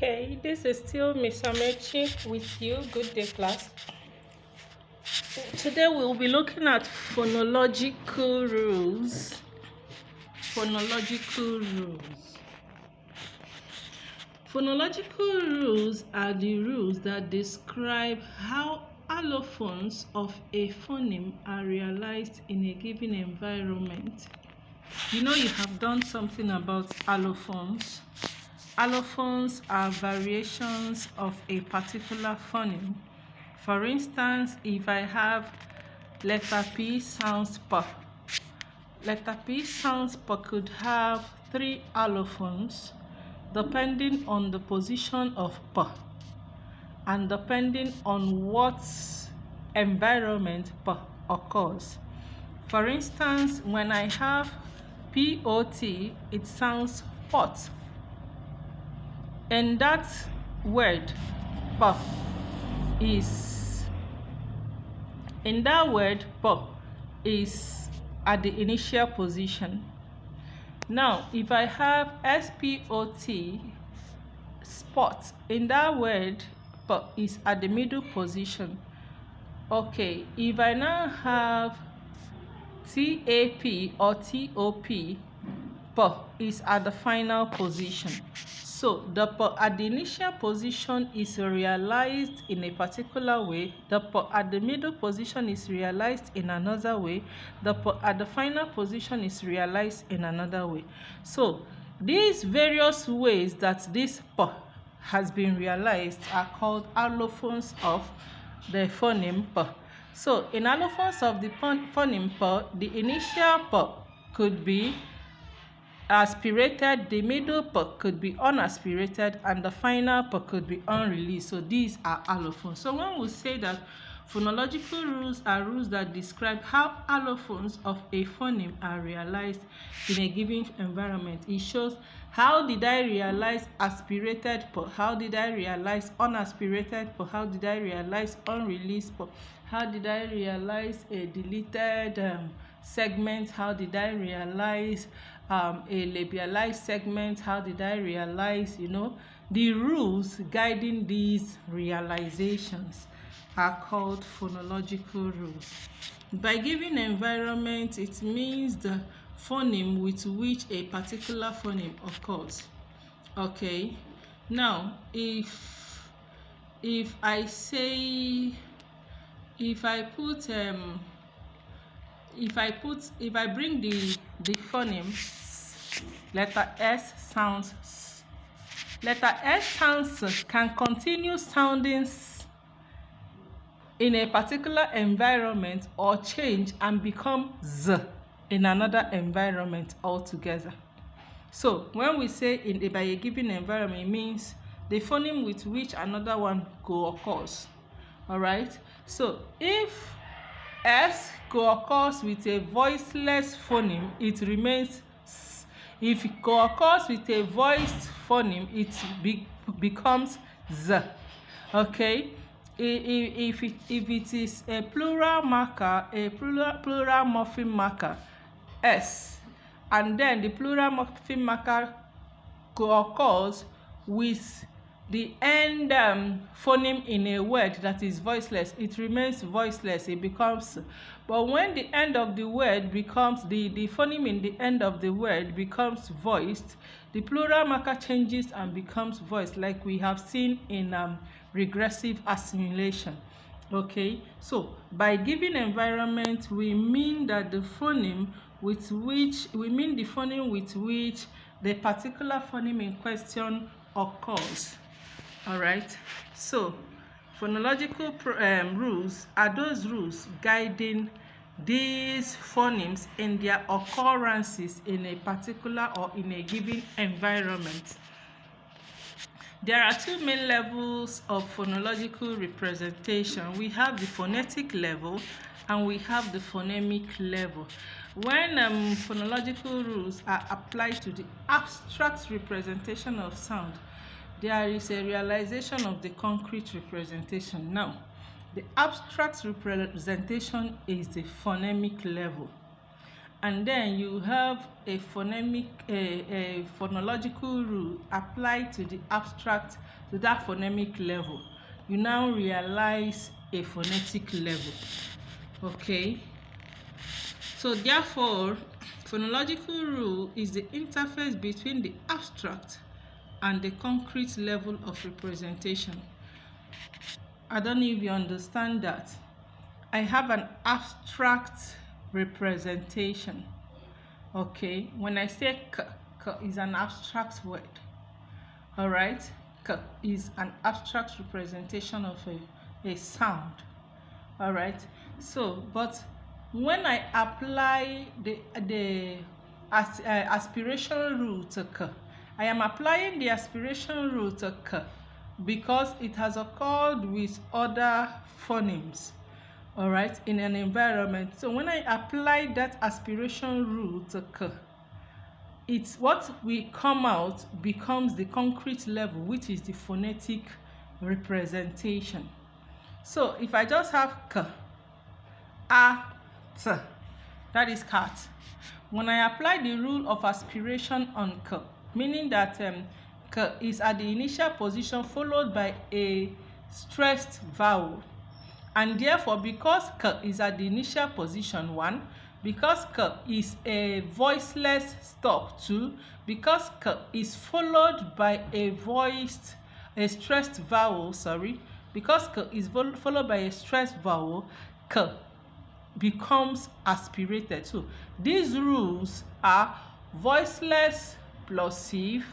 Okay, this is still Miss Amechi with you. Good day, class. Today we'll be looking at phonological rules. Phonological rules. Phonological rules are the rules that describe how allophones of a phoneme are realized in a given environment. You know you have done something about allophones. Allophones are variations of a particular phoneme. For instance, if I have letter P sounds P, letter P sounds P could have 3 allophones depending on the position of P and depending on what environment P occurs. For instance, when I have POT, it sounds pot. And that word P is at the initial position. Now, if I have SPOT, spot, in that word P is at the middle position. Okay, if I now have TAP or TOP, P is at the final position. So the P at the initial position is realized in a particular way. The P at the middle position is realized in another way. The P at the final position is realized in another way. So these various ways that this P has been realized are called allophones of the phoneme P. So in allophones of the phoneme P, the initial P could be aspirated, the middle P could be unaspirated, and the final P could be unreleased. So these are allophones. So when we say that phonological rules are rules that describe how allophones of a phoneme are realized in a given environment, it shows how did I realize aspirated P, how did I realize unaspirated P, how did I realize unreleased P, how did I realize a deleted segment, how did I realize a labialized segment, how did I realize, the rules guiding these realizations are called phonological rules. By given environment, it means the phoneme with which a particular phoneme occurs. Okay, now if I bring the phoneme letter S sounds S. Letter S sounds S can continue sounding S in a particular environment or change and become Z in another environment altogether. So when we say by a given environment, it means the phoneme with which another one co-occurs. All right. So if S co-occurs with a voiceless phoneme, it remains S. If it co-occurs with a voiced phoneme, it becomes Z. Okay. If it is a plural marker, a plural morpheme marker, S, and then the plural morpheme marker co-occurs with the end phoneme in a word that is voiceless, it remains voiceless, it becomes. But when the end of the word becomes, the phoneme in the end of the word becomes voiced, the plural marker changes and becomes voiced, like we have seen in regressive assimilation. Okay, so by given environment, we mean that the phoneme with which the particular phoneme in question occurs. All right, so phonological rules are those rules guiding these phonemes in their occurrences in a particular or in a given environment. There are two main levels of phonological representation. We have the phonetic level and we have the phonemic level. When phonological rules are applied to the abstract representation of sound, there is a realization of the concrete representation. Now, the abstract representation is the phonemic level. and then you have a phonological rule applied to the abstract, to that phonemic level, you now realize a phonetic level. Okay, so therefore phonological rule is the interface between the abstract and the concrete level of representation. I don't know if you understand that. I have an abstract representation. Okay, when I say k is an abstract word. All right, k is an abstract representation of a sound. All right, so but when I apply the aspiration rule to k, I am applying the aspiration rule to k because it has occurred with other phonemes, all right, in an environment. So when I apply that aspiration rule to k, it's what will come out becomes the concrete level, which is the phonetic representation. So if I just have k, a, t, that is cat. When I apply the rule of aspiration on k, meaning that k is at the initial position followed by a stressed vowel, and therefore because k is at the initial position, 1, because k is a voiceless stop, 2, because k is followed by a stressed vowel, because k is followed by a stressed vowel, k becomes aspirated. So these rules are voiceless plosive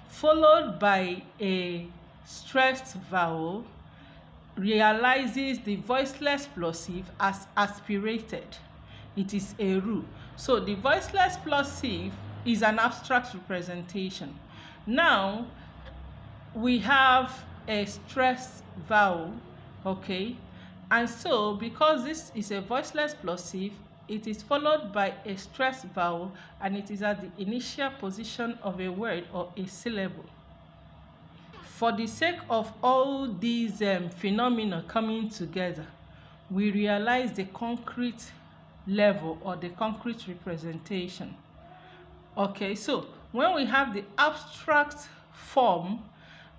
followed by a stressed vowel realizes the voiceless plosive as aspirated. It is a rule. So the voiceless plosive is an abstract representation. Now we have a stressed vowel, okay, and so because this is a voiceless plosive, it is followed by a stressed vowel and it is at the initial position of a word or a syllable. For the sake of all these phenomena coming together, we realize the concrete level or the concrete representation. Okay, so when we have the abstract form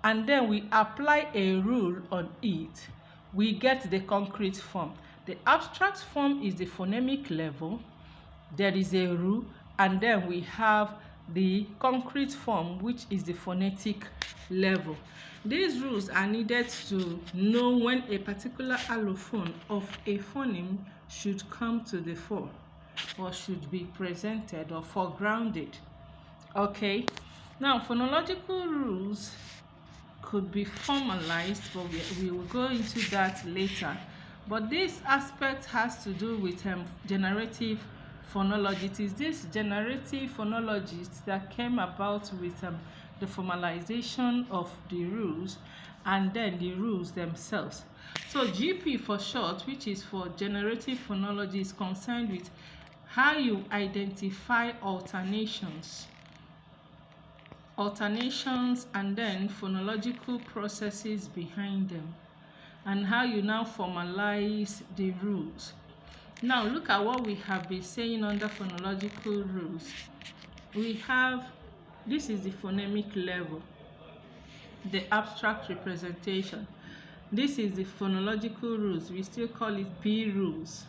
and then we apply a rule on it, we get the concrete form. The abstract form is the phonemic level, there is a rule, and then we have the concrete form, which is the phonetic level. These rules are needed to know when a particular allophone of a phoneme should come to the fore or should be presented or foregrounded. Okay, now phonological rules could be formalized, but we will go into that later. But this aspect has to do with generative phonology. It is this generative phonology that came about with the formalization of the rules and then the rules themselves. So GP for short, which is for generative phonology, is concerned with how you identify alternations and then phonological processes behind them, and how you now formalize the rules. Now look at what we have been saying under phonological rules. We have, this is the phonemic level, the abstract representation. This is the phonological rules. We still call it P rules.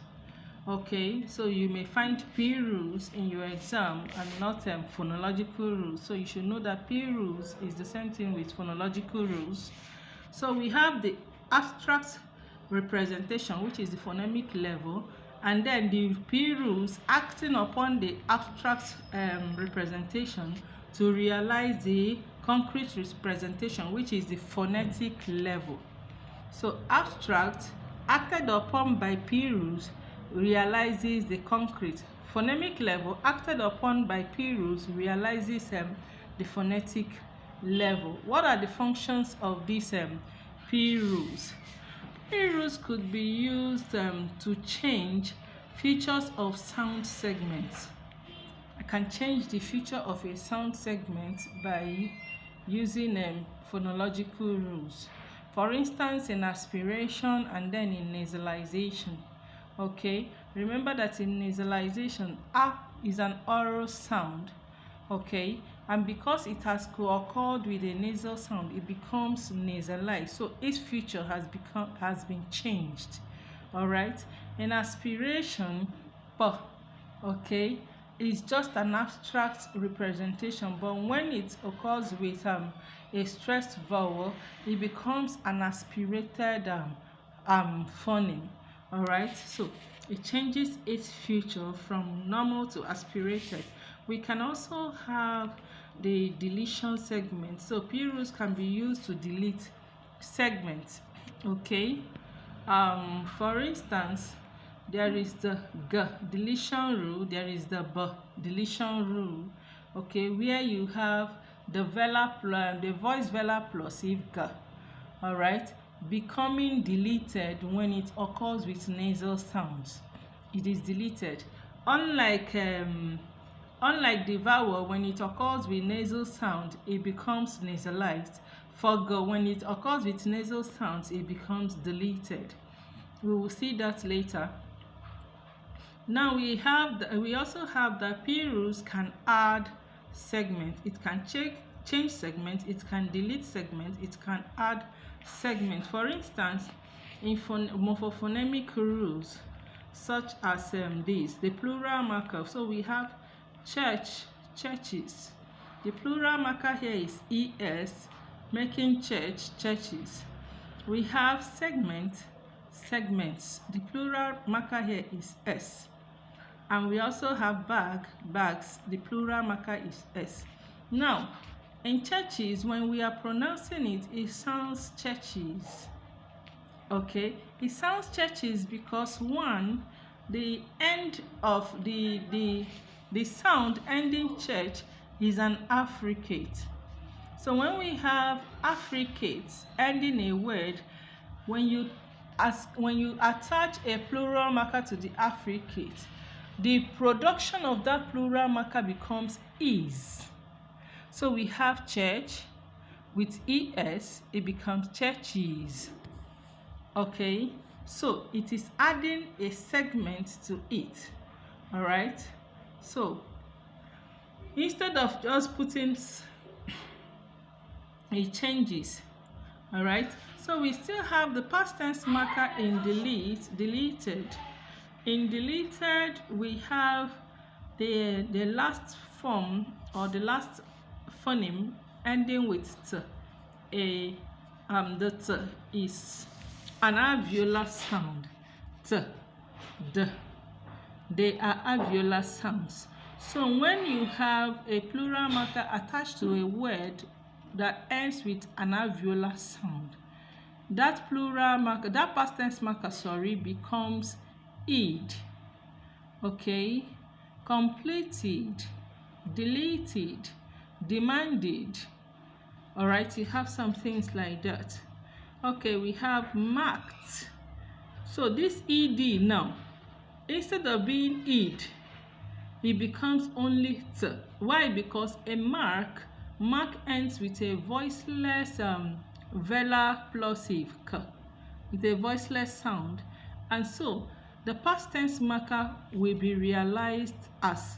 Okay, so you may find P rules in your exam and not phonological rules. So you should know that P rules is the same thing with phonological rules. So we have the abstract representation, which is the phonemic level, and then the P rules acting upon the abstract representation to realize the concrete representation, which is the phonetic level. So abstract acted upon by P rules realizes the concrete. Phonemic level acted upon by P rules realizes the phonetic level. What are the functions of these P rules? P rules could be used to change features of sound segments. I can change the feature of a sound segment by using phonological rules. For instance, in aspiration and then in nasalization. Okay, remember that in nasalization, a is an oral sound, okay, and because it has co-occurred with a nasal sound, it becomes nasalized. So its feature has been changed. All right. An aspiration, okay, is just an abstract representation, but when it occurs with a stressed vowel, it becomes an aspirated phoneme. All right. So it changes its feature from normal to aspirated. We can also have the deletion segment. So P rules can be used to delete segments. Okay. For instance, there is the G deletion rule, there is the B deletion rule, okay, where you have the voice velar plosive G, all right, becoming deleted when it occurs with nasal sounds. It is deleted. Unlike the vowel, when it occurs with nasal sound, it becomes nasalized. For G, when it occurs with nasal sounds, it becomes deleted. We will see that later. Now we also have the P rules can add segments. It can change segments, it can delete segments, it can add segments. For instance, in morphophonemic rules such as this, the plural marker. So we have churches. The plural marker here is es, making churches. We have segments. The plural marker here is s. And we also have bags. The plural marker is s. Now, in churches, when we are pronouncing it, it sounds churches. Okay, it sounds churches because one, the end of the sound ending church is an affricate. So when we have affricates ending a word, when you attach a plural marker to the affricate, the production of that plural marker becomes is. So we have church with es, it becomes churches. Okay, so it is adding a segment to it. All right, so instead of just putting it changes. All right, so we still have the past tense marker in deleted. In deleted, we have the last form or the last phoneme ending with t. The t is an alveolar sound. T, d, they are alveolar sounds. So when you have a plural marker attached to a word that ends with an alveolar sound, that plural marker, that past tense marker, becomes ed. Okay, completed, deleted, demanded. All right, you have some things like that. Okay, we have marked. So this ed now, instead of being ed, it becomes only t. Why? Because a mark ends with a voiceless velar plosive k, with a voiceless sound, and so the past tense marker will be realized as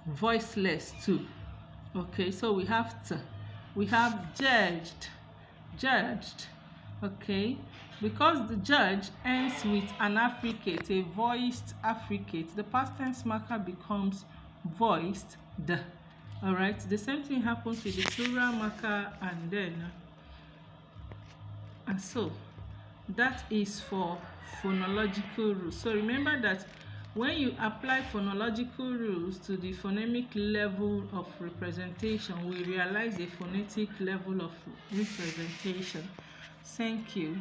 voiceless too. Okay, so we have t. We have judged. Okay, because the judge ends with an affricate, a voiced affricate, the past tense marker becomes voiced d. All right, the same thing happens with the plural marker, and so that is for phonological rules. So remember that when you apply phonological rules to the phonemic level of representation, we realize a phonetic level of representation. Thank you.